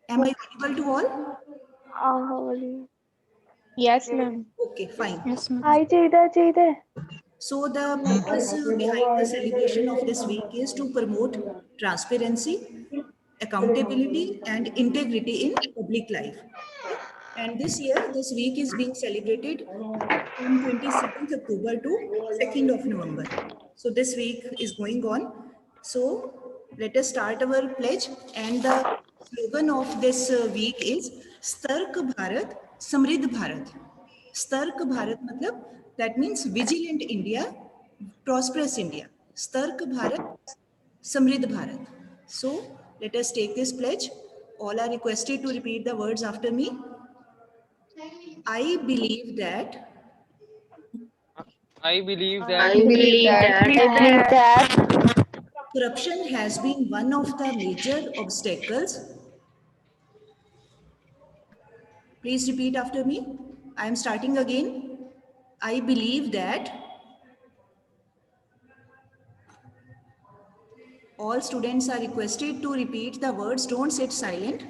Am I audible to all? How are you? Yes, ma'am. Okay, fine. Yes, ma'am. Hi, Jada. So the purpose behind the celebration of this week is to promote transparency, accountability, and integrity in public life. Okay? And this year, this week is being celebrated from 27th October to 2nd of November. So this week is going on. So let us start our pledge. And the slogan of this week is Stark Bharat, Samridh Bharat. Stark Bharat matlab, that means vigilant India, prosperous India. Stark Bharat, Samridh Bharat. So let us take this pledge. All are requested to repeat the words after me. I believe that I believe I that believe that I believe that corruption has been one of the major obstacles. Please repeat after me. I am starting again. I believe that all students are requested to repeat the words. Don't sit silent.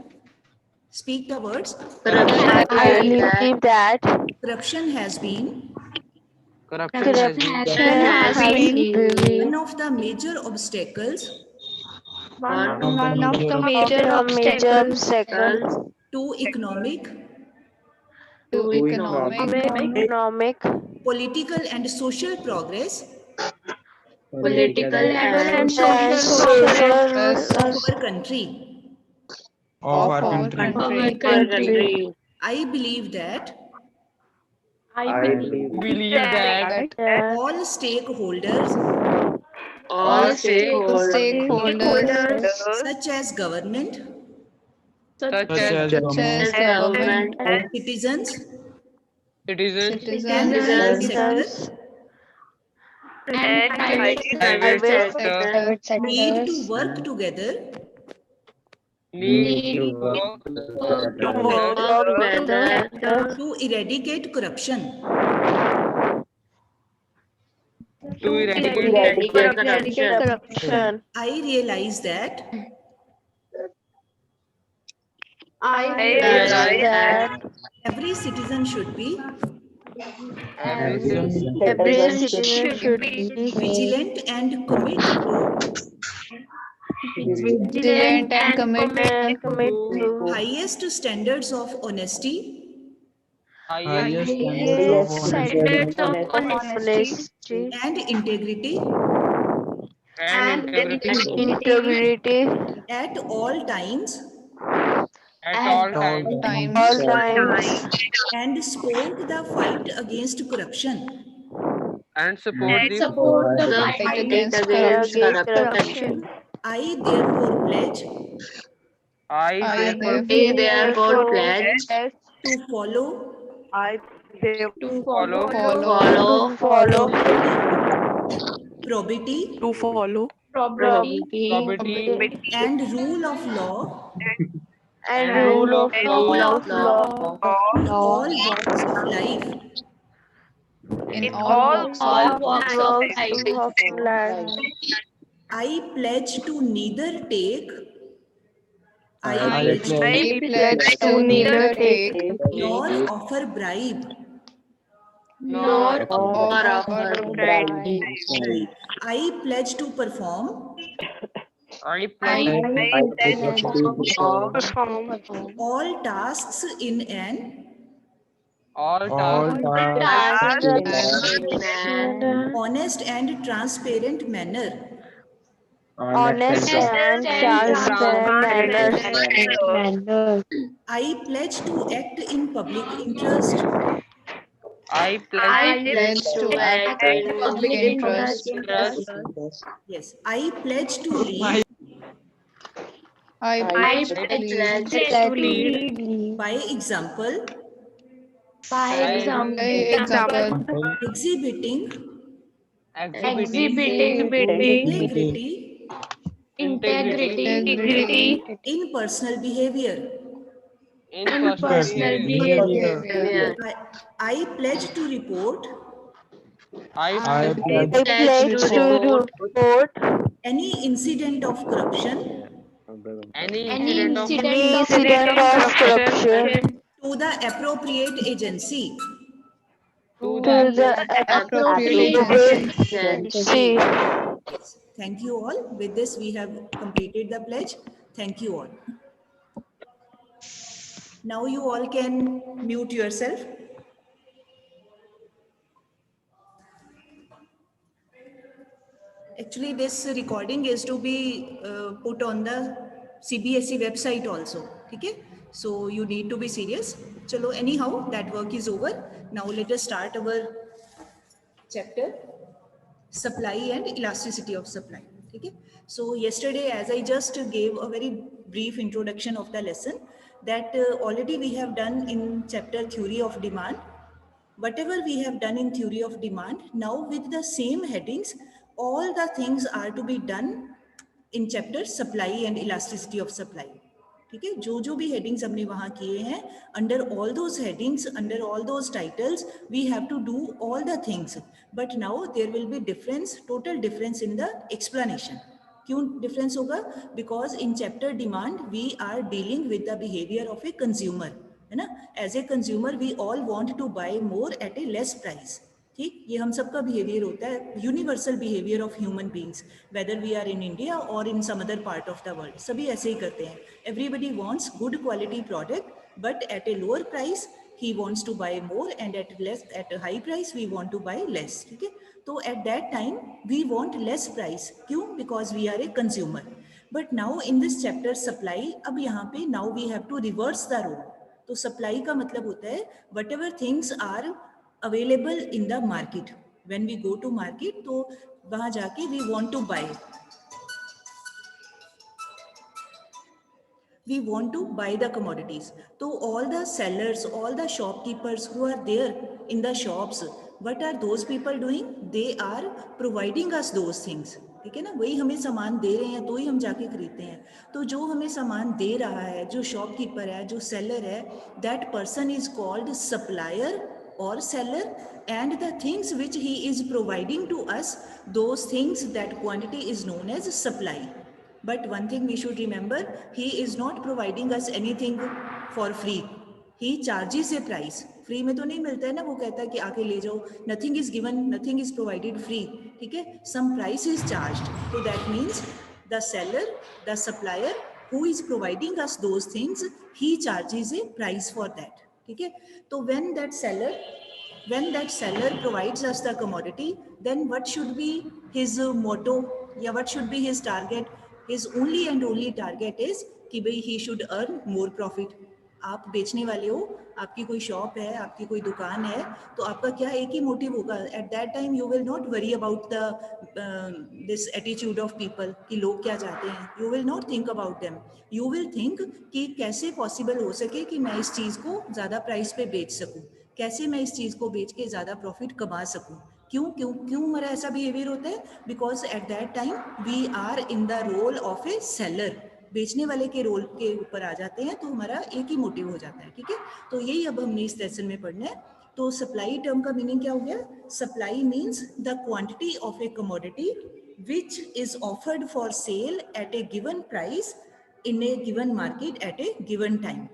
Speak the words. I believe that Corruption has been corruption has corruption been has been one of the major obstacles one of the of major the major obstacles obstacles to economic, to economic, economic, political, and social progress political, and and social social progress of our country. of our country. I believe that I believe believe that that all stakeholders, all stakeholders, such as government, such as such as government, citizens, citizens, and citizens, private sector, citizens, and private private private sector need to sectors work together need need to work to together work together to eradicate corruption. to eradicate eradicate corruption. I realize that I I realize realize that every citizen should be every citizen every citizen should should be be vigilant and commit to vigilant and commit commit to to highest standards of honesty highest highest standards of of honesty honesty and integrity and integrity integrity at all times at all times all times times and support the fight against corruption. and support the fight against corruption. against corruption. I therefore pledge I I therefore Therefore, pledge to follow to follow follow to follow probity probity and rule of law and and rule rule of of law law in all walks of life. in all walks of all life. walks of life. I pledge to neither take, I I pledge to pledge To to neither neither take take nor offer bribe. nor or offer bribe. Right. I pledge to perform I I pledge pledge all tasks in an all tasks task and honest and transparent manner. honest and transparent manner. I pledge to act in public interest I I pledge pledge to act in public interest. Yes, I pledge to lead I I pledge to lead pledge pledge to to lead lead by example, by by example, exhibiting exhibiting exhibiting integrity integrity integrity, in personal behavior. in personal behavior. behavior. I, I pledge to report I I pledge I pledge to pledge to report report any incident of corruption any any incident of any incident of incident of corruption corruption to the appropriate agency. to to the to the the appropriate appropriate appropriate agency. agency. Yes. Thank you all. With this, we have completed the pledge. Thank you all. Now you all can mute yourself. Actually, this recording is to be put on the CBSE website also. Okay? So you need to be serious. Chalo, anyhow, that work is over. Now let us start our chapter, supply and elasticity of supply. Okay? So yesterday, as I just gave a very brief introduction of the lesson, that already we have done in chapter theory of demand. Whatever we have done in theory of demand, now with the same headings, all the things are to be done in chapter supply and elasticity of supply. ठीक है, जो जो भी headings हमने वहाँ किए हैं, under all those headings, under all those titles, we have to do all the things. But now there will be difference, total difference in the explanation. क्यों difference होगा? Because in chapter demand we are dealing with the behavior of a consumer, है ना? As a consumer we all want to buy more at a less price. ठीक, ये हम सबका behaviour होता है, universal behaviour of human beings, whether we are in India और in some other part of the world, सभी ऐसे ही करते हैं. Everybody wants good quality product but at a lower price, he wants to buy more, and at a high price we want to buy less. ठीक है, तो at that time we want less price. क्यों? Because we are a consumer. But now in this chapter supply, अब यहाँ पे now we have to reverse the role. तो supply का मतलब होता है whatever things are available in the market. When we go to market, तो वहाँ जाके we want to buy. We want to buy the commodities. So all the sellers, all the shopkeepers who are there in the shops, what are those people doing? They are providing us those things. ठीक है ना, वही हमें सामान दे रहे हैं तो ही हम जाके खरीदते हैं. तो जो हमें सामान दे रहा है, जो शॉपकीपर है, जो सेलर है, that person is called supplier or seller, and the things which he is providing to us, those things, that quantity is known as supply. But one thing we should remember, he is not providing us anything for free. He charges a price. Free में तो नहीं मिलता है ना, वो कहता है कि आके ले जाओ. Nothing is given, nothing is provided free. ठीक है, some price is charged. So that means the seller, the supplier who is providing us those things, he charges a price for that. ठीक है, तो when that seller provides us the commodity, then what should be his motto, या what should be his target? His only and only target is कि भाई he should earn more profit. आप बेचने वाले हो, आपकी कोई शॉप है, आपकी कोई दुकान है, तो आपका क्या एक ही मोटिव होगा. Eight that time you will not worry about the this attitude of people कि लोग क्या चाहते हैं. You will not think about them. You will think कि कैसे पॉसिबल हो सके कि मैं इस चीज़ को ज़्यादा प्राइस पे बेच सकूं, कैसे मैं इस चीज़ को बेच के ज़्यादा प्रॉफिट कमा सकूं. क्यों क्यों क्यों हमारा ऐसा बिहेवियर होता है? Because at that time we are in the role of a seller. बेचने वाले के रोल के ऊपर आ जाते हैं तो हमारा एक ही मोटिव हो जाता है. ठीक है, तो यही अब हमने इस लेसन में पढ़ना है. तो सप्लाई टर्म का मीनिंग क्या हो गया? Supply means the quantity of a commodity which is offered for sale at a given price in a given market at a given time.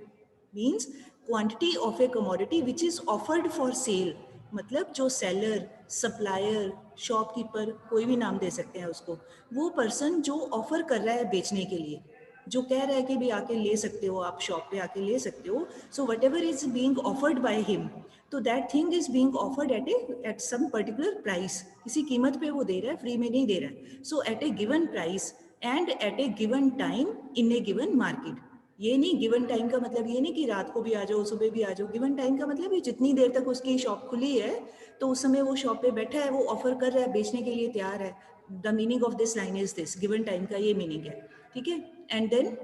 Means quantity of a commodity which is offered for sale. मतलब जो seller, supplier, shopkeeper, कोई भी नाम दे सकते हैं उसको, वो person जो ऑफर कर रहा है बेचने के लिए, जो कह रहा है कि भी आके ले सकते हो, आप शॉप पे आके ले सकते हो. So whatever is being offered by him, तो that thing is being offered at some particular price. किसी कीमत पे वो दे रहा है, फ्री में नहीं दे रहा है. So at a given price and at a given time in a given market. ये नहीं गिवन टाइम का मतलब ये नहीं कि रात को भी आ जाओ सुबह भी आ जाओ। गिवन टाइम का मतलब ये जितनी देर तक उसकी शॉप खुली है तो उस समय वो शॉप पे बैठा है, वो ऑफर कर रहा है, बेचने के लिए तैयार है। The meaning of this line is this, given time का ये मीनिंग है, ठीक है। And then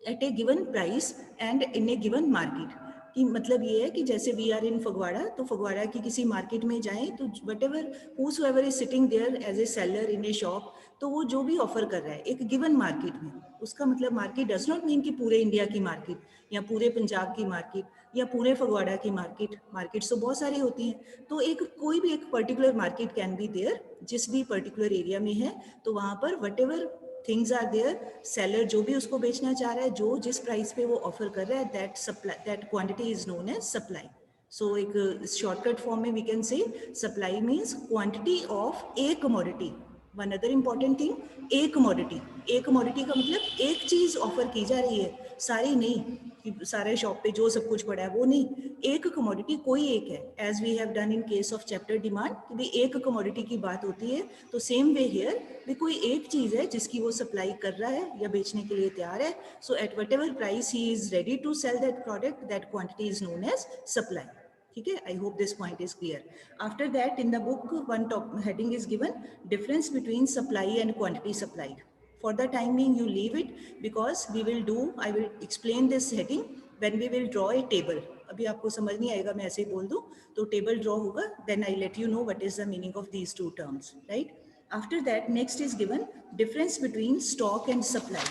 at a given price and in a given market, कि मतलब ये है कि जैसे वी आर इन फगवाड़ा, तो फगवाड़ा की किसी मार्केट में जाएं तो whatever whosoever is sitting there as a seller in a shop, तो वो जो भी ऑफर कर रहा है एक गिवन मार्केट में, उसका मतलब मार्केट डज नॉट मीन कि पूरे इंडिया की मार्केट या पूरे पंजाब की मार्केट या पूरे फगवाड़ा की मार्केट, मार्केट्स तो बहुत सारी होती हैं, तो एक कोई भी एक particular market can be there जिस भी पर्टिकुलर एरिया में है, तो वहाँ पर whatever things are there, seller जो भी उसको बेचना चाह रहा है, जो जिस प्राइस पे वो ऑफर कर रहा है, that supply, that quantity is known as supply. So एक शॉर्टकट फॉर्म में we can say supply means quantity of a commodity. One other important thing, a commodity, a commodity का मतलब एक चीज ऑफर की जा रही है, सारी नहीं कि सारे शॉप पे जो सब कुछ पड़ा है वो नहीं, एक कमोडिटी कोई एक है, as we have done in case of chapter demand कि भाई एक कमोडिटी की बात होती है, तो सेम वे हियर भी कोई एक चीज है जिसकी वो सप्लाई कर रहा है या बेचने के लिए तैयार है, so at whatever price he is ready to sell that product, that quantity is known as supply, ठीक है। I hope this point is clear. After that in the book one top heading is given, difference between supply and quantity supplied. For the time being you leave it because we will do, I will explain this heading when we will draw a table. अभी आपको समझ नहीं आएगा, मैं ऐसे ही बोल दूं तो टेबल ड्रॉ होगा, then I let you know what is the meaning of these two terms, right? After that next is given difference between stock and supply.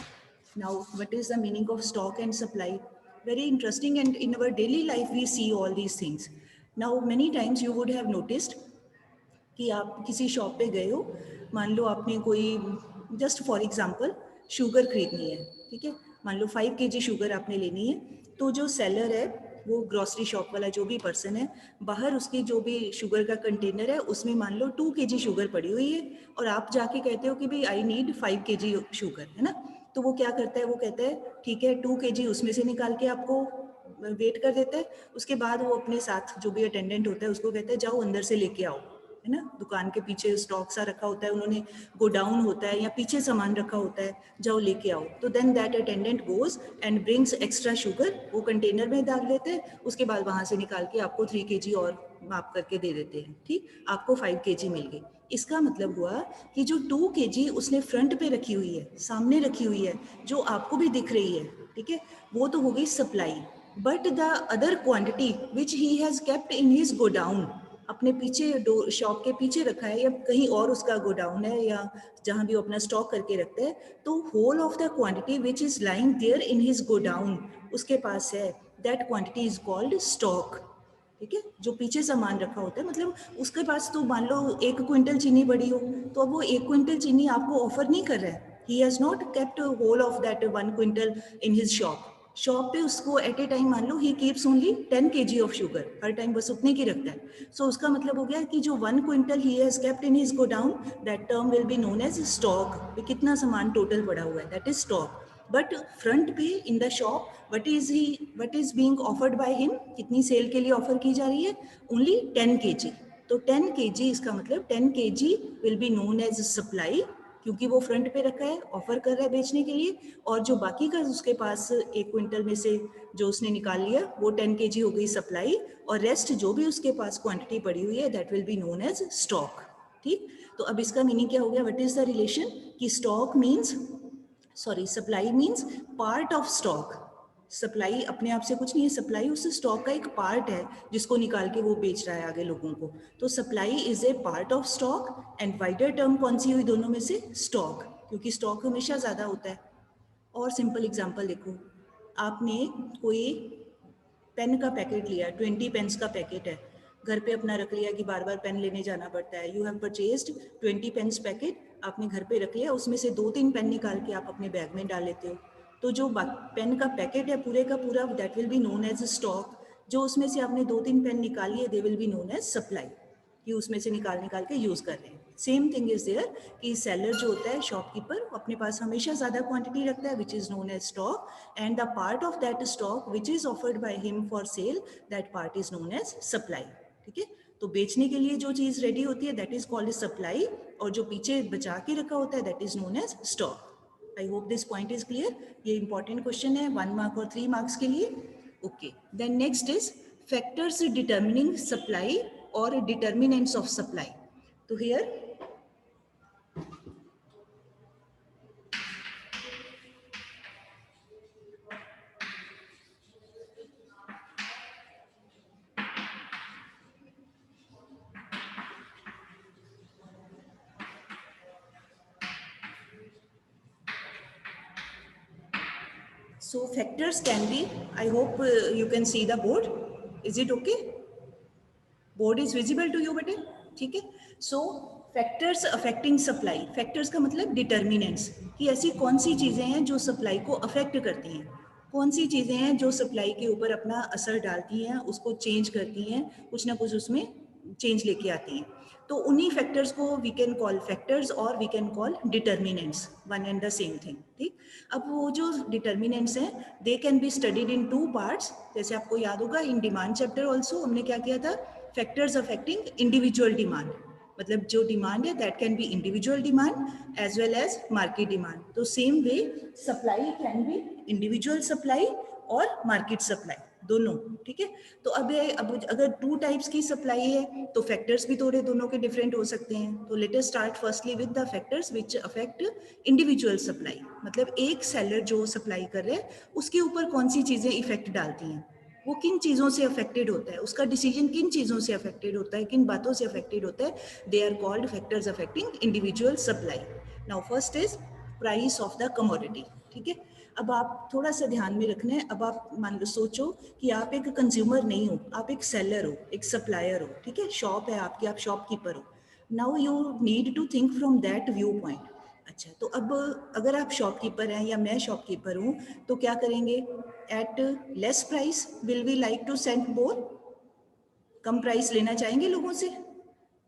Now what is the meaning of stock and supply? Very interesting, and in our daily life we see all these things. Now many times you would have noticed कि आप किसी shop पे गए हो, मान लो आपने कोई just for example sugar खरीदनी है, ठीक है, मान लो 5 kg शुगर आपने लेनी है, तो जो सेलर है वो ग्रोसरी शॉप वाला जो भी पर्सन है, बाहर उसकी जो भी शुगर का कंटेनर है उसमें मान लो 2 kg शुगर पड़ी हुई है, और आप जाके कहते हो कि भाई आई नीड 5 kg शुगर, है ना, तो वो क्या करता है, वो कहता है ठीक है 2 kg उसमें से निकाल के आपको वेट कर देता है, उसके बाद वो अपने साथ जो भी अटेंडेंट होता है उसको कहता है जाओ अंदर से लेके आओ, है ना, दुकान के पीछे स्टॉक सा रखा होता है, उन्होंने गोडाउन होता है या पीछे सामान रखा होता है, जाओ लेके आओ, तो then that attendant goes and brings extra sugar, वो कंटेनर में डाल देते हैं, उसके बाद वहां से निकाल के आपको 3 kg और माप करके दे देते हैं, ठीक, आपको 5 kg मिल गई। इसका मतलब हुआ कि जो 2 kg उसने फ्रंट पे रखी हुई है, सामने रखी हुई है, जो आपको भी दिख रही है, ठीक है, वो तो हो गई supply, but the other quantity which he has kept in his godown, अपने पीछे शॉप के पीछे रखा है या कहीं और उसका गोडाउन है या जहां भी वो अपना स्टॉक करके रखते हैं, तो whole of the quantity which is lying there in his godown उसके पास है, that quantity is called stock, ठीक है, जो पीछे सामान रखा होता है, मतलब उसके पास तो मान लो 1 क्विंटल चीनी पड़ी हो, तो अब वो 1 क्विंटल चीनी आपको ऑफर नहीं कर रहा है, he has not kept whole of that 1 quintal in his shop पे उसको एट ए टाइम मान लो he keeps only 10 kg of sugar, हर टाइम बस उतने की रखता है, सो उसका मतलब हो गया कि जो 1 क्विंटल ही has kept in his godown, that term will be known as stock, कितना सामान टोटल पड़ा हुआ है, that is stock. But front पे in the shop what is being offered by him, कितनी सेल के लिए ऑफर की जा रही है, ओनली 10 kg, तो 10 kg इसका मतलब 10 kg will be known as supply, क्योंकि वो फ्रंट पे रखा है, ऑफर कर रहा है बेचने के लिए, और जो बाकी का उसके पास 1 क्विंटल में से जो उसने निकाल लिया वो 10 kg हो गई सप्लाई, और रेस्ट जो भी उसके पास क्वांटिटी पड़ी हुई है that will be known as stock, ठीक। तो अब इसका मीनिंग क्या हो गया, व्हाट इज द रिलेशन, कि stock means supply means part of stock, supply अपने आप से कुछ नहीं है, सप्लाई उस स्टॉक का एक पार्ट है जिसको निकाल के वो बेच रहा है आगे लोगों को, तो supply is a part of stock, and wider term कौन सी हुई दोनों में से, स्टॉक, क्योंकि स्टॉक हमेशा ज़्यादा होता है। और सिंपल एग्जांपल देखो, आपने कोई पेन का पैकेट लिया, 20 पेन्स का पैकेट है, घर पे अपना रख लिया कि बार बार पेन लेने जाना पड़ता है, you have purchased 20 pens packet, आपने घर पे रख लिया, उसमें से 2-3 पेन निकाल के आप अपने बैग में डाल लेते हो, तो जो पेन का पैकेट है पूरे का पूरा that will be known as stock, जो उसमें से आपने 2-3 पेन निकाल लिए they will be known as supply, कि उसमें से निकाल के यूज़ कर रहे हैं। सेम थिंग इज देयर कि सेलर जो होता है शॉपकीपर अपने पास हमेशा ज़्यादा क्वांटिटी रखता है which is known as stock, and the part of that stock which is offered by him for sale, that part is known as supply, ठीक है। तो बेचने के लिए जो चीज़ रेडी होती है दैट इज कॉल्ड सप्लाई, और जो पीछे बचा के रखा होता है that is known as stock. I hope this point is clear. ये इंपॉर्टेंट क्वेश्चन है 1 मार्क और 3 मार्क्स के लिए. Okay, then next is factors determining supply और डिटर्मिनेंट्स ऑफ सप्लाई. तो here so factors can be, I hope you can see the board. Is it okay? Board is visible to you बेटे? ठीक है. So factors affecting supply. Factors का मतलब determinants, कि ऐसी कौन सी चीज़ें हैं जो सप्लाई को अफेक्ट करती हैं, कौन सी चीज़ें हैं जो सप्लाई के ऊपर अपना असर डालती हैं, उसको चेंज करती हैं, कुछ ना कुछ उसमें चेंज लेके आती हैं. तो उन्हीं फैक्टर्स को वी कैन कॉल फैक्टर्स और we can call determinants, one and the same thing. ठीक. अब वो जो डिटर्मिनेंट्स हैं they can be studied in 2 parts. जैसे आपको याद होगा इन डिमांड चैप्टर ऑल्सो हमने क्या किया था, फैक्टर्स अफेक्टिंग इंडिविजुअल डिमांड. मतलब जो डिमांड है that can be individual demand as well as market demand. तो same way supply can be individual supply और मार्केट सप्लाई दोनों. ठीक है. तो अब अगर 2 टाइप्स की सप्लाई है तो फैक्टर्स भी थोड़े दोनों के डिफरेंट हो सकते हैं. तो let us start firstly with the factors which affect individual supply. मतलब एक सेलर जो सप्लाई कर रहे हैं उसके ऊपर कौन सी चीज़ें इफेक्ट डालती हैं, वो किन चीज़ों से अफेक्टेड होता है, उसका डिसीजन किन चीज़ों से अफेक्टेड होता है, किन बातों से अफेक्टेड होता है. They are called factors affecting individual supply. Now first is price of the commodity. ठीक है. अब आप थोड़ा सा ध्यान में रखना है. अब आप मान लो सोचो कि आप एक कंज्यूमर नहीं हो, आप एक सेलर हो, एक सप्लायर हो. ठीक है. शॉप है आपकी, आप शॉपकीपर हो. Now you need to think from that view point. अच्छा, तो अब अगर आप शॉपकीपर हैं या मैं शॉपकीपर हूँ तो क्या करेंगे, at less price will we like to sell more. कम प्राइस लेना चाहेंगे लोगों से,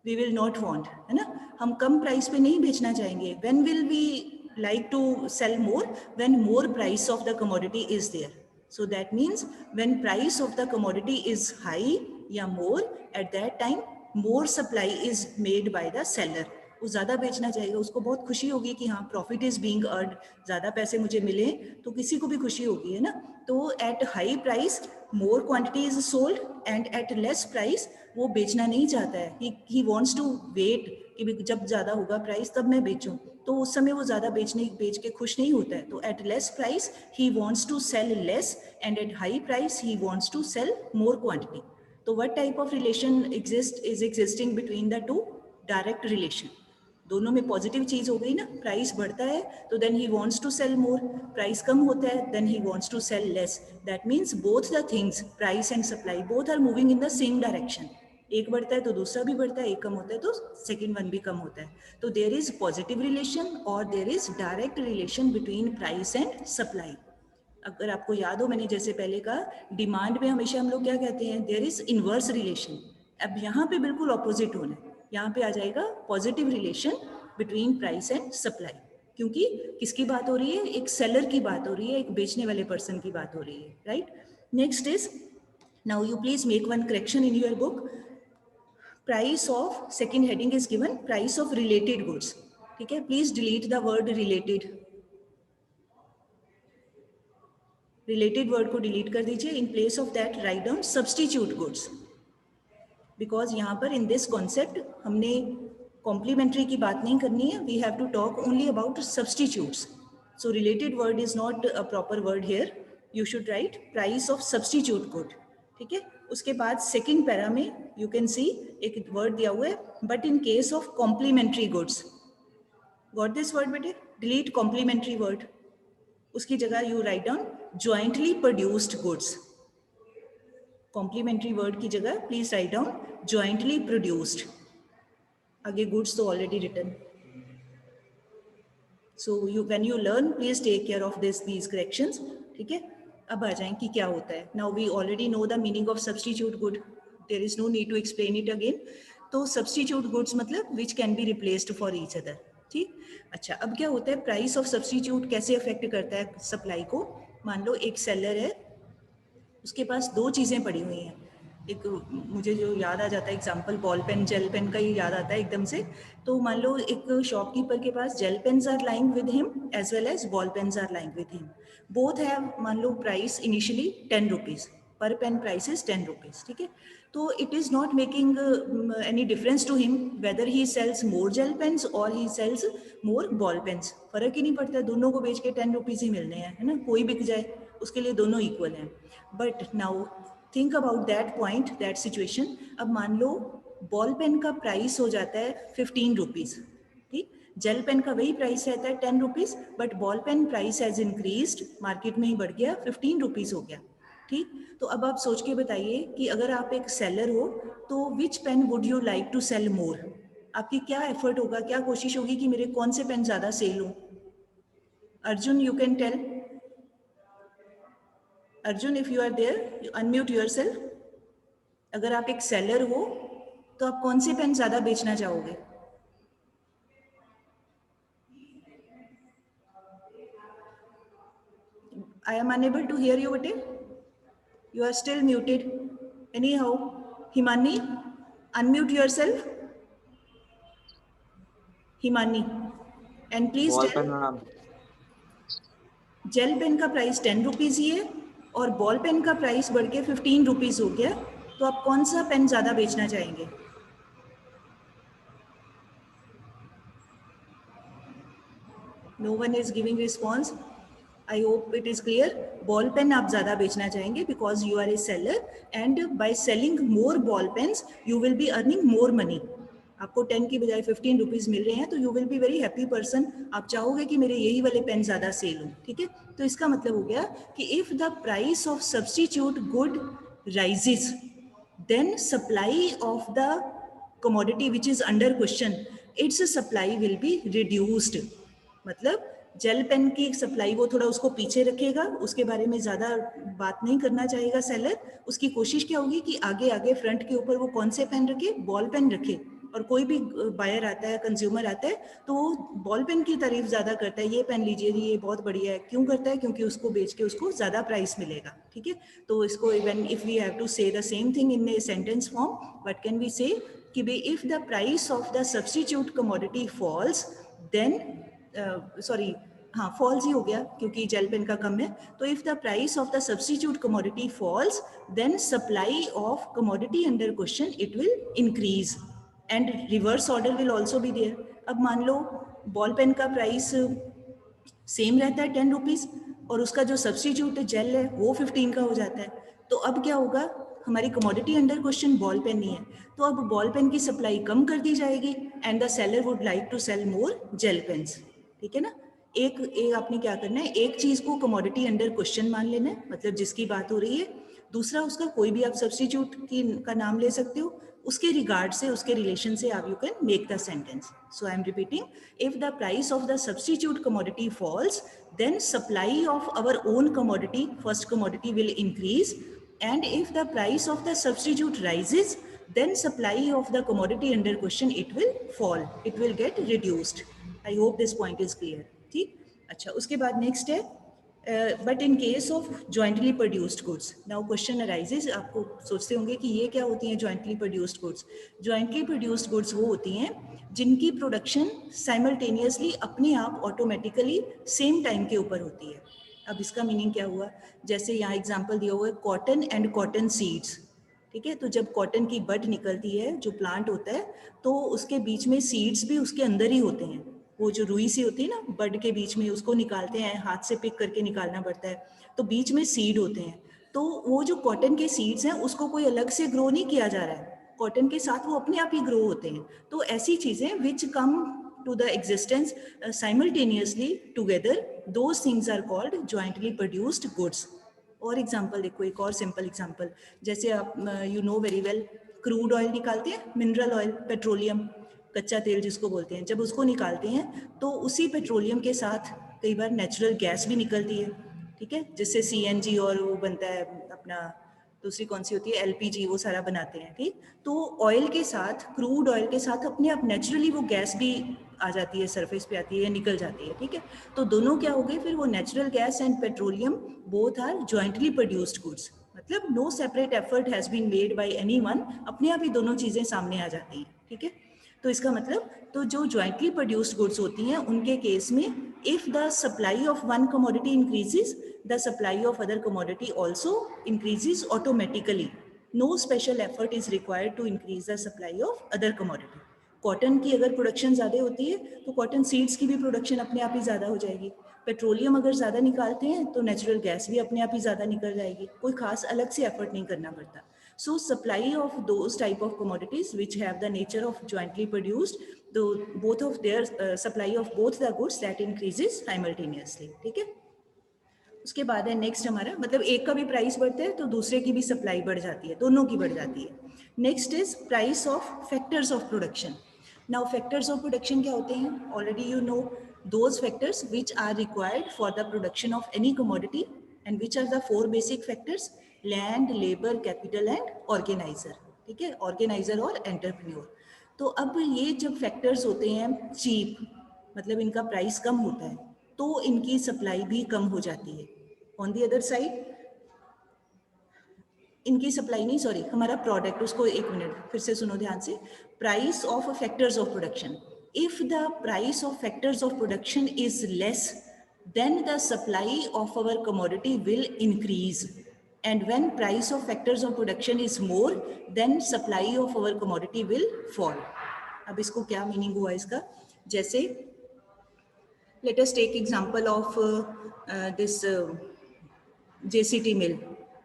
वी विल नॉट वांट, है ना. हम कम प्राइस पे नहीं बेचना चाहेंगे. When will we like to sell more? When more price of the commodity is there. So that means when price of the commodity is high या more, at that time more supply is made by the seller. वो ज़्यादा बेचना चाहेगा, उसको बहुत खुशी होगी कि हाँ प्रॉफिट इज बीइंग अर्न, ज़्यादा पैसे मुझे मिले, तो किसी को भी खुशी होगी, है ना. तो at high price more quantity is sold and at less price वो बेचना नहीं चाहता है. ही वॉन्ट्स टू वेट कि जब ज़्यादा होगा प्राइस तब मैं बेचूं. तो उस समय वो ज़्यादा बेच के खुश नहीं होता है. तो at less price he wants to sell less and at high price he wants to sell more quantity. तो what type of relation is existing between the two? Direct relation. दोनों में पॉजिटिव चीज हो गई ना. प्राइस बढ़ता है तो then he wants to sell more, price कम होता है then he wants to sell less. That means both the things, price and supply, both are moving in the same direction. एक बढ़ता है तो दूसरा भी बढ़ता है, एक कम होता है तो सेकेंड वन भी कम होता है. तो देयर इज पॉजिटिव रिलेशन और there is direct relation between price and supply. अगर आपको याद हो मैंने जैसे पहले कहा डिमांड में हमेशा हम लोग क्या कहते हैं, देयर इज इनवर्स रिलेशन. अब यहाँ पे बिल्कुल ऑपोजिट होना है. यहाँ पे आ जाएगा positive relation between price and supply. क्योंकि किसकी बात हो रही है, एक सेलर की बात हो रही है, एक बेचने वाले पर्सन की बात हो रही है. Right. Next is, now you please make one correction in your book. Price of, second heading is given price of related goods. ठीक है. Please delete the word related. Related word को डिलीट कर दीजिए. In place of that write down substitute goods. Because यहाँ पर in this concept हमने complementary की बात नहीं करनी है. We have to talk only about substitutes. So related word is not a proper word here. You should write price of substitute good. ठीक है. उसके बाद सेकेंड पैरा में यू कैन सी एक वर्ड दिया हुआ है, but in case of complementary goods. Got this word बेटे? Delete complementary word. उसकी जगह you write down jointly produced goods. Complementary word की जगह please write down jointly produced. आगे गुड्स तो already written. So you when you learn please take care of these corrections. ठीक है. अब आ जाएं कि क्या होता है. Now we already know the meaning of substitute good. There is no need to explain it again. तो सब्स्टिट्यूट गुड्स मतलब which can be replaced for each other. ठीक. अच्छा, अब क्या होता है, प्राइस ऑफ सब्स्टिट्यूट कैसे अफेक्ट करता है सप्लाई को. मान लो एक सेलर है, उसके पास 2 चीज़ें पड़ी हुई हैं. एक मुझे जो याद आ जाता है example ball pen gel pen का ही याद आता है एकदम से। तो मान लो एक शॉपकीपर के पास gel pens are lying with him as well as ball pens are lying with him. Both have मान लो प्राइस इनिशियली 10 रुपीज़, पर पेन प्राइस इज 10 रुपीज़, ठीक है। तो it is not making any difference to him whether he sells more gel pens और he sells more ball pens. फर्क ही नहीं पड़ता, दोनों को बेच के 10 रुपीज़ ही मिलने हैं, है ना, कोई बिक जाए उसके लिए दोनों इक्वल हैं। But now think about that point, that situation. अब मान लो बॉल पेन का प्राइस हो जाता है 15 रुपीज़, ठीक। जेल पेन का वही प्राइस रहता है 10 rupees, but ball pen price has increased, market में ही बढ़ गया, 15 रुपीज़ हो गया, ठीक। तो अब आप सोच के बताइए कि अगर आप एक सेलर हो तो which pen would you like to sell more? आपकी क्या एफर्ट होगा, क्या कोशिश होगी कि मेरे कौन से पेन ज़्यादा सेल हो? Arjun, you can tell. Arjun, if you are there, unmute yourself. अगर आप एक सेलर हो तो आप कौन से पेन ज़्यादा बेचना चाहोगे? I am unable to hear you, Vate. You are still muted. Anyhow, Himani, unmute yourself. Himani, and please ball tell, pen ma'am. Gel pen का प्राइस 10 रुपीज़ ही है और बॉल पेन का प्राइस बढ़ के 15 रुपीज़ हो गया, तो आप कौन सा पेन ज़्यादा बेचना चाहेंगे? No one is giving response. I hope it is clear. Ball pen आप ज़्यादा बेचना चाहेंगे because you are a seller and by selling more ball pens you will be earning more money. आपको 10 की बजाय 15 रुपीज़ मिल रहे हैं तो you will be very happy person. आप चाहोगे कि मेरे यही वाले पेन ज़्यादा सेल हो, ठीक है। तो इसका मतलब हो गया कि if the price of substitute good rises, then supply of the commodity which is under question, its supply will be reduced. मतलब जेल पेन की सप्लाई वो थोड़ा उसको पीछे रखेगा, उसके बारे में ज़्यादा बात नहीं करना चाहेगा सेलर। उसकी कोशिश क्या होगी कि आगे आगे फ्रंट के ऊपर वो कौन से पेन रखे, बॉल पेन रखे। और कोई भी बायर आता है, कंज्यूमर आता है तो वो बॉल पेन की तारीफ ज़्यादा करता है, ये पेन लीजिए जी, ये बहुत बढ़िया है। क्यों करता है? क्योंकि उसको बेच के उसको ज़्यादा प्राइस मिलेगा, ठीक है। तो इसको even if we have to say the same thing in a sentence form, what can we say कि भाई if the price of the substitute commodity falls then sorry हाँ फॉल्स ही हो गया क्योंकि जेल पेन का कम है। तो if the price of the substitute commodity falls then supply of commodity under question it will increase and reverse order will also be there. अब मान लो बॉल पेन का प्राइस सेम रहता है 10 रुपीज़ और उसका जो सब्स्टिट्यूट जेल है वो 15 का हो जाता है। तो अब क्या होगा, हमारी commodity under question ball pen नहीं है, तो अब बॉल पेन की सप्लाई कम कर दी जाएगी and the seller would like to sell more gel pens, ठीक है ना। एक आपने क्या करना है, एक चीज़ को कमोडिटी अंडर क्वेश्चन मान लेना है, मतलब जिसकी बात हो रही है। दूसरा, उसका कोई भी आप सब्स्टिट्यूट का नाम ले सकते हो, उसके रिगार्ड से, उसके रिलेशन से आप you can make the sentence. So I am repeating, if the price of the substitute commodity falls then supply of our own commodity, first commodity will increase, and if the price of the substitute rises then supply of the commodity under question it will fall, it will get reduced. I hope this point is clear, ठीक। अच्छा, उसके बाद next है but in case of jointly produced goods. Now question arises, आपको सोचते होंगे कि ये क्या होती हैं jointly produced goods. Jointly produced goods वो होती हैं जिनकी प्रोडक्शन साइमल्टेनियसली अपने आप ऑटोमेटिकली सेम टाइम के ऊपर होती है। अब इसका मीनिंग क्या हुआ, जैसे यहाँ एग्जांपल दिया हुआ है कॉटन एंड कॉटन सीड्स, ठीक है। तो जब कॉटन की बड निकलती है, जो प्लांट होता है, तो उसके बीच में सीड्स भी उसके अंदर ही होते हैं। वो जो रुई सी होती है ना बड के बीच में, उसको निकालते हैं, हाथ से पिक करके निकालना पड़ता है, तो बीच में सीड होते हैं। तो वो जो कॉटन के सीड्स हैं उसको कोई अलग से ग्रो नहीं किया जा रहा है, कॉटन के साथ वो अपने आप ही ग्रो होते हैं। तो ऐसी चीज़ें विच कम to the existence simultaneously together, those things are called jointly produced goods. और एग्जाम्पल देखो, एक और सिंपल एग्जाम्पल, जैसे आप you know very well crude oil निकालते हैं, मिनरल ऑयल, पेट्रोलियम, कच्चा तेल जिसको बोलते हैं। जब उसको निकालते हैं तो उसी पेट्रोलियम के साथ कई बार नेचुरल गैस भी निकलती है, ठीक है, जिससे CNG और वो बनता है अपना, दूसरी कौन सी होती है LPG, वो सारा बनाते हैं, ठीक। तो ऑयल के साथ, क्रूड ऑयल के साथ अपने आप नेचुरली वो गैस भी आ जाती है, सरफेस पे आती है, निकल जाती है, ठीक है। तो दोनों क्या हो गए फिर, वो natural gas and petroleum both are jointly produced goods. मतलब no separate effort has been made by anyone, अपने आप ही दोनों चीज़ें सामने आ जाती हैं, ठीक है। तो इसका मतलब तो जो जॉइंटली प्रोड्यूस्ड गुड्स होती हैं उनके केस में if the supply of one commodity increases the supply of other commodity also increases automatically, no special effort is required to increase the supply of other commodity. Cotton की अगर production ज़्यादा होती है तो कॉटन सीड्स की भी production अपने आप ही ज़्यादा हो जाएगी। पेट्रोलियम अगर ज़्यादा निकालते हैं तो नेचुरल गैस भी अपने आप ही ज़्यादा निकल जाएगी, कोई खास अलग से एफर्ट नहीं करना पड़ता। So supply of those type of commodities which have the nature of jointly produced, though both of their supply of both the goods that increases simultaneously, ठीक है। उसके बाद है नेक्स्ट हमारा, मतलब एक का भी प्राइस बढ़ता है तो दूसरे की भी सप्लाई बढ़ जाती है, दोनों की बढ़ जाती है। Next is price of factors of production. Now factors of production क्या होते हैं? Already you know those factors which are required for the production of any commodity and which are the 4 basic factors: land, labour, capital and organiser, ठीक है, organiser और entrepreneur. तो अब ये जब फैक्टर्स होते हैं चीप, मतलब इनका प्राइस कम होता है, तो इनकी सप्लाई भी कम हो जाती है। ऑन दी अदर साइड इनकी सप्लाई नहीं, सॉरी, हमारा प्रोडक्ट, उसको एक मिनट फिर से सुनो ध्यान से। Price of factors of production, if the price of factors of production is less then the supply of our commodity will increase, and when price of factors of production is more then supply of our commodity will fall. अब इसको क्या meaning हुआ इसका? जैसे let us take example of this JCT mill,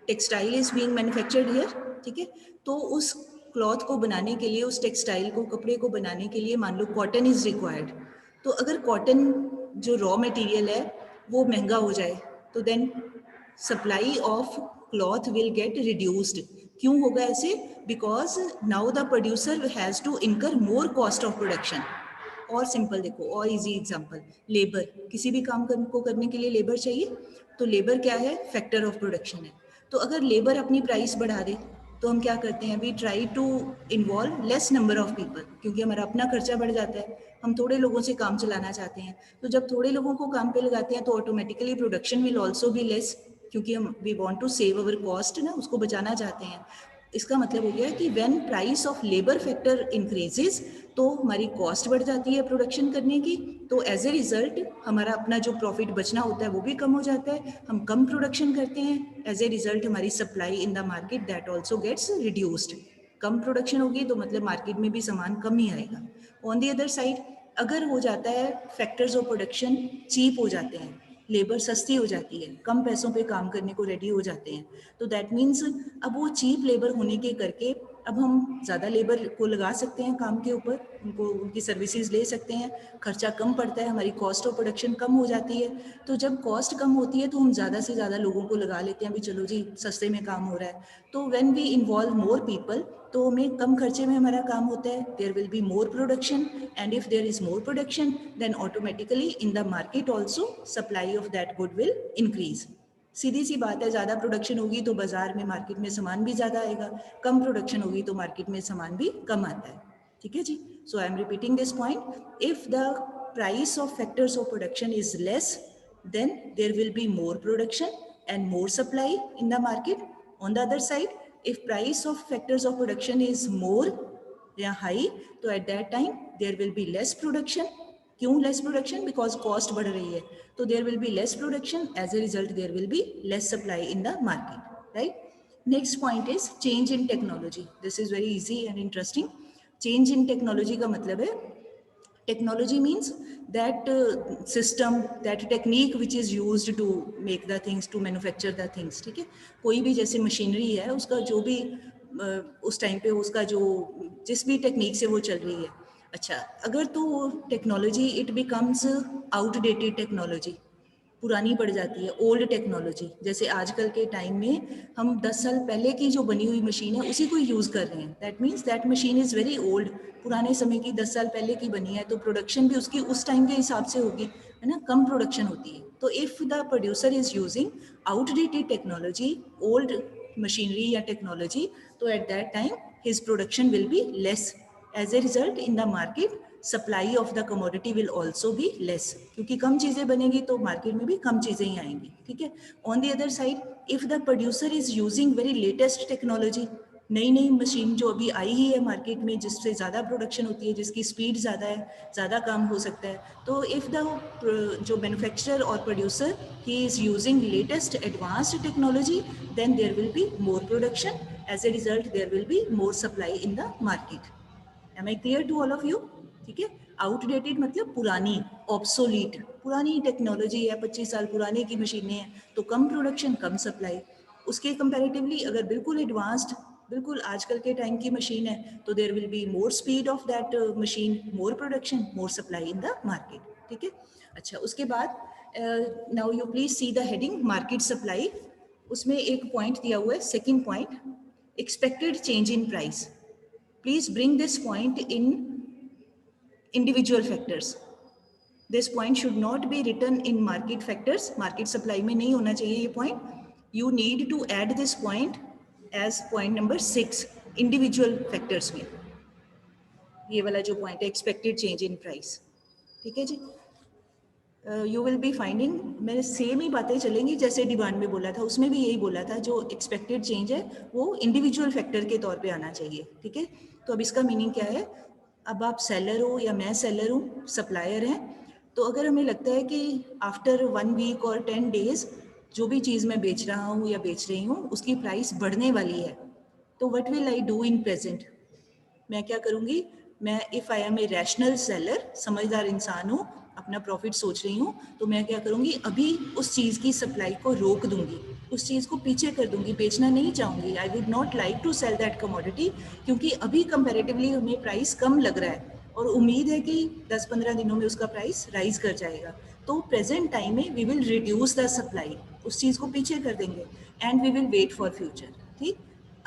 textile is being manufactured here, ठीक है। तो उस क्लॉथ को बनाने के लिए, उस टेक्सटाइल को, कपड़े को बनाने के लिए मान लो कॉटन इज रिक्वायर्ड। तो अगर कॉटन जो रॉ मटेरियल है वो महंगा हो जाए तो then supply of cloth will get reduced. क्यों होगा ऐसे? Because now the producer has to incur more cost of production. और सिंपल देखो, और इजी एग्जांपल, लेबर, किसी भी काम को करने के लिए लेबर चाहिए, तो लेबर क्या है? फैक्टर ऑफ प्रोडक्शन है। तो अगर लेबर अपनी प्राइस बढ़ा दे तो हम क्या करते हैं? We try to involve less number of people, क्योंकि हमारा अपना खर्चा बढ़ जाता है, हम थोड़े लोगों से काम चलाना चाहते हैं। तो जब थोड़े लोगों को काम पे लगाते हैं तो automatically production will also be less, क्योंकि हम we want to save our cost ना, उसको बचाना चाहते हैं। इसका मतलब हो गया कि when price of labour factor increases तो हमारी कॉस्ट बढ़ जाती है प्रोडक्शन करने की, तो एज ए रिजल्ट हमारा अपना जो प्रॉफिट बचना होता है वो भी कम हो जाता है, हम कम प्रोडक्शन करते हैं, एज ए रिजल्ट हमारी supply in the market that also gets reduced. कम प्रोडक्शन होगी तो मतलब मार्केट में भी सामान कम ही आएगा। ऑन दी अदर साइड अगर हो जाता है फैक्टर्स ऑफ प्रोडक्शन चीप हो जाते हैं, लेबर सस्ती हो जाती है, कम पैसों पे काम करने को रेडी हो जाते हैं, तो दैट मीन्स अब वो चीप लेबर होने के करके अब हम ज़्यादा लेबर को लगा सकते हैं काम के ऊपर, उनको उनकी सर्विसेज ले सकते हैं, खर्चा कम पड़ता है, हमारी कॉस्ट ऑफ प्रोडक्शन कम हो जाती है। तो जब कॉस्ट कम होती है तो हम ज़्यादा से ज़्यादा लोगों को लगा लेते हैं, भी चलो जी सस्ते में काम हो रहा है। तो when we involve more people तो हमें कम खर्चे में हमारा काम होता है, there will be more production, and if there is more production then automatically in the market also supply of that good will increase. सीधी सी बात है, ज़्यादा प्रोडक्शन होगी तो बाजार में, मार्केट में सामान भी ज़्यादा आएगा, कम प्रोडक्शन होगी तो मार्केट में सामान भी कम आता है, ठीक है जी। So I am repeating this point, if the price of factors of production is less then there will be more production and more supply in the market. On the other side, if price of factors of production is more या high, तो at that time there will be less production. क्यों less production? Because cost बढ़ रही है, तो there will be less production, as a result there will be less supply in the market, right? Next point is change in technology. This is very easy and interesting. Change in technology का मतलब है, technology means that system, that technique which is used to make the things, to manufacture the things, ठीक है। कोई भी जैसे machinery है, उसका जो भी उस टाइम पे उसका जो जिस भी टेक्निक से वो चल रही है, अच्छा अगर तो technology it becomes outdated technology, पुरानी पड़ जाती है, ओल्ड टेक्नोलॉजी, जैसे आजकल के टाइम में हम 10 साल पहले की जो बनी हुई मशीन है उसी को यूज़ कर रहे हैं, that means that machine is very old, पुराने समय की 10 साल पहले की बनी है, तो प्रोडक्शन भी उसकी उस टाइम के हिसाब से होगी, है ना, कम प्रोडक्शन होती है। तो if the producer is using outdated technology, old machinery या टेक्नोलॉजी, तो at that time his production will be less, as a result in the market supply of the commodity will also be less, क्योंकि कम चीज़ें बनेगी तो market में भी कम चीज़ें ही आएंगी, ठीक है। On the other side, if the producer is using very latest technology, नई नई मशीन जो अभी आई ही है मार्केट में, जिससे ज़्यादा प्रोडक्शन होती है, जिसकी स्पीड ज़्यादा है, ज़्यादा काम हो सकता है, तो इफ़ द जो मैन्युफैक्चरर और प्रोड्यूसर ही is using latest advanced technology, then there will be more production, as a result there will be more supply in the market. Am I clear to all of you? ठीक है। Outdated मतलब पुरानी, obsolete, पुरानी technology है, 25 साल पुराने की मशीनें हैं, तो कम प्रोडक्शन कम सप्लाई। उसके कंपैरेटिवली अगर बिल्कुल एडवांस्ड, बिल्कुल आजकल के टाइम की मशीन है, तो there will be more speed of that machine, more production, more supply in the market, ठीक है। अच्छा, उसके बाद now you please see the heading market supply. उसमें एक पॉइंट दिया हुआ है, second point, expected change in price. Please bring this point in individual factors. This point should not be written in market factors. Market supply में नहीं होना चाहिए ये point. You need to add this point as point number 6 individual factors में. ये वाला जो point है expected change in price. ठीक है जी? यू विल बी फाइंडिंग, मेरे सेम ही बातें चलेंगी जैसे डिमांड में बोला था, उसमें भी यही बोला था, जो एक्सपेक्टेड चेंज है वो इंडिविजुअल फैक्टर के तौर पे आना चाहिए, ठीक है। तो अब इसका मीनिंग क्या है, अब आप सेलर हो या मैं सेलर हूँ, सप्लायर हैं, तो अगर हमें लगता है कि आफ्टर 1 वीक और 10 डेज जो भी चीज़ मैं बेच रहा हूँ या बेच रही हूँ उसकी प्राइस बढ़ने वाली है, तो what will I do in present? मैं क्या करूँगी, मैं if I am a rational seller, समझदार इंसान हूँ, अपना प्रॉफिट सोच रही हूँ, तो मैं क्या करूँगी, अभी उस चीज़ की सप्लाई को रोक दूँगी, उस चीज़ को पीछे कर दूँगी, बेचना नहीं चाहूँगी। I would not like to sell that commodity, क्योंकि अभी कंपैरेटिवली हमें प्राइस कम लग रहा है और उम्मीद है कि 10-15 दिनों में उसका प्राइस राइज कर जाएगा। तो प्रेजेंट टाइम में we will reduce the supply, उस चीज़ को पीछे कर देंगे, and we will wait for future, ठीक।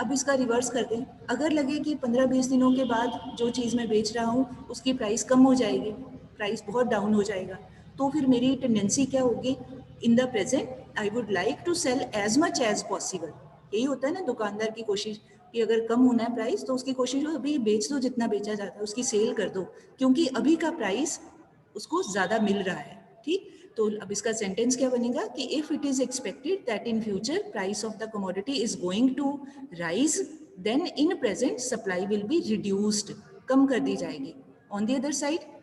अब इसका रिवर्स कर दें, अगर लगे कि 15-20 दिनों के बाद जो चीज़ मैं बेच रहा हूँ उसकी प्राइस कम हो जाएगी, प्राइस बहुत डाउन हो जाएगा, तो फिर मेरी टेंडेंसी क्या होगी, in the present I would like to sell as much as possible. यही होता है ना दुकानदार की कोशिश, कि अगर कम होना है प्राइस तो उसकी कोशिश हो अभी बेच दो, जितना बेचा जाता है उसकी सेल कर दो, क्योंकि अभी का प्राइस उसको ज़्यादा मिल रहा है, ठीक। तो अब इसका सेंटेंस क्या बनेगा कि if it is expected that in future price of the commodity is going to rise, then in present supply will be reduced, कम कर दी जाएगी। On the other side,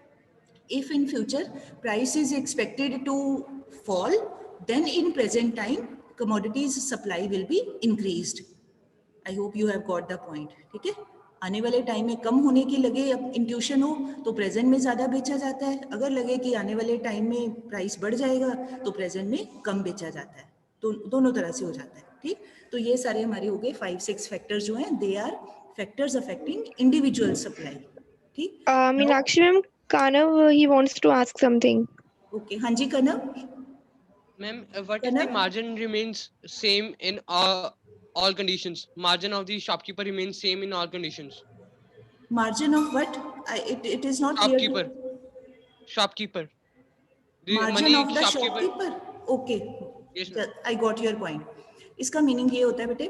if in future price is expected to fall, then in present time commodities supply will be increased. I hope you have got the point, ठीक है। आने वाले time में कम होने की लगे, अब इंट्यूशन हो तो प्रेजेंट में ज़्यादा बेचा जाता है, अगर लगे कि आने वाले टाइम में प्राइस बढ़ जाएगा तो प्रेजेंट में कम बेचा जाता है, तो दोनों तरह से हो जाता है, ठीक। तो ये सारे हमारे हो गए 5-6 फैक्टर्स जो हैं, they are factors affecting individual supply, ठीक। Meenakshi ma'am, Kanav, he wants to ask something. Okay, हाँ ji Kanav. Ma'am, what if the Kanav? margin remains same in all conditions? Margin of the shopkeeper remains same in all conditions. Margin of what? It is not clear to. Shopkeeper, shopkeeper. The Margin money of the shopkeeper. shopkeeper. Okay, Yes, ma'am. I got your point. इसका meaning ये होता है बेटे,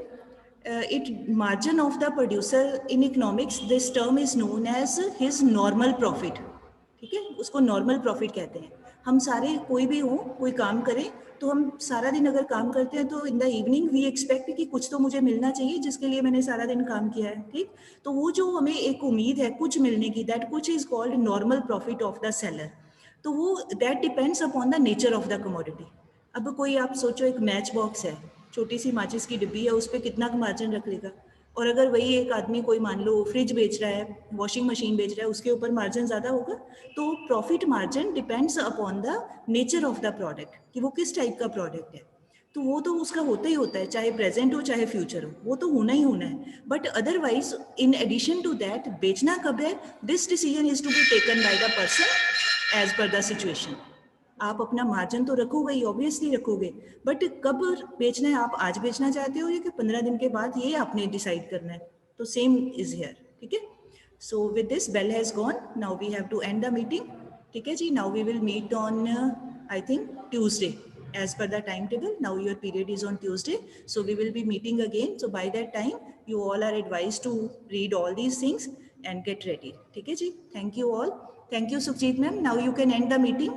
it margin of the producer in economics, this term is known as his normal profit, ठीक है, उसको normal profit कहते हैं। हम सारे, कोई भी हो, कोई काम करें, तो हम सारा दिन अगर काम करते हैं तो in the evening we expect कि कुछ तो मुझे मिलना चाहिए जिसके लिए मैंने सारा दिन काम किया है, ठीक। तो वो जो हमें एक उम्मीद है कुछ मिलने की, दैट कुछ is called normal profit of the seller. तो वो that depends upon the nature of the commodity. अब कोई आप सोचो एक मैच बॉक्स है, छोटी सी माचिस की डिब्बी है, उस पर कितना मार्जिन रख लेगा, और अगर वही एक आदमी कोई मान लो फ्रिज बेच रहा है, वॉशिंग मशीन बेच रहा है, उसके ऊपर मार्जिन ज़्यादा होगा। तो profit margin depends upon the nature of the product, कि वो किस टाइप का प्रोडक्ट है, तो वो तो उसका होता ही होता है, चाहे प्रेजेंट हो चाहे फ्यूचर हो, वो तो होना ही होना है। But otherwise in addition to that, बेचना कब है, this decision is to be taken by the person as per the situation. आप अपना मार्जिन तो रखोगे ही, ऑब्वियसली रखोगे, बट कब बेचना है, आप आज बेचना चाहते हो या कि 15 दिन के बाद, ये आपने डिसाइड करना है। तो सेम इज हियर, ठीक है। So with this bell has gone, now we have to end the meeting, ठीक है जी। Now we will meet on I think Tuesday as per the timetable. Now your period is on Tuesday, so we will be meeting again. So by that time you all are advised to read all these things and get ready, ठीक है जी। Thank you all. Thank you, Sukhjeet ma'am. Now you can end the meeting.